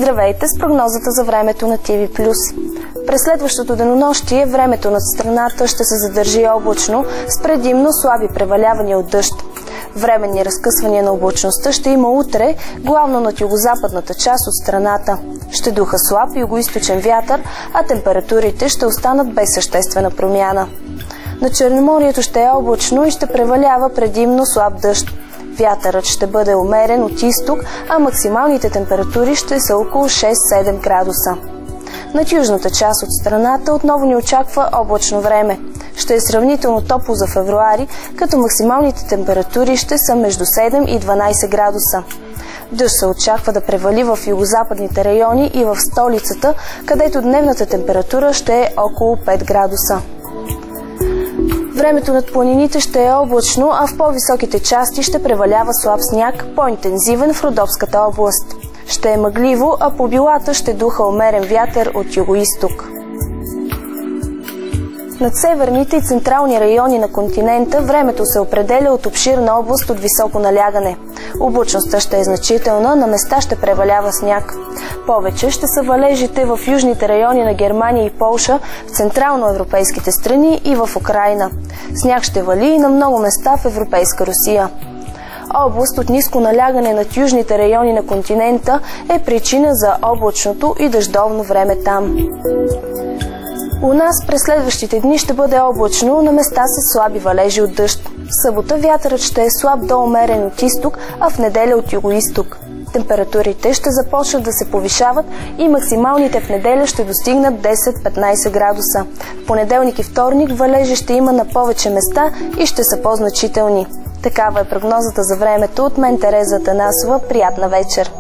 Здравейте с прогнозата за времето на ТВ+. През следващото денонощие времето над страната ще се задържи облачно с предимно слаби превалявания от дъжд. Временни разкъсвания на облачността ще има утре, главно над югозападната част от страната. Ще духа слаб югоизточен вятър, а температурите ще останат без съществена промяна. На Черноморието ще е облачно и ще превалява предимно слаб дъжд. Вятърът ще бъде умерен от изток, а максималните температури ще са около 6-7 градуса. Над южната част от страната отново ни очаква облачно време. Ще е сравнително топло за февруари, като максималните температури ще са между 7 и 12 градуса. Дъжд се очаква да превали в югозападните райони и в столицата, където дневната температура ще е около 5 градуса. Времето над планините ще е облачно, а в по-високите части ще превалява слаб сняг, по-интензивен в Родопската област. Ще е мъгливо, а по билата ще духа умерен вятър от югоизток. Над северните и централни райони на континента времето се определя от обширна област от високо налягане. Облачността ще е значителна, на места ще превалява сняг. Повече ще са валежите в южните райони на Германия и Полша, в централноевропейските страни и в Украйна. Сняг ще вали и на много места в европейска Русия. Област от ниско налягане над южните райони на континента е причина за облачното и дъждовно време там. У нас през следващите дни ще бъде облачно, на места с слаби валежи от дъжд. В събота вятърът ще е слаб до умерен от изток, а в неделя от югоизток. Температурите ще започнат да се повишават и максималните в неделя ще достигнат 10-15 градуса. В понеделник и вторник валежи ще има на повече места и ще са по-значителни. Такава е прогнозата за времето от мен, Тереза Атанасова. Приятна вечер!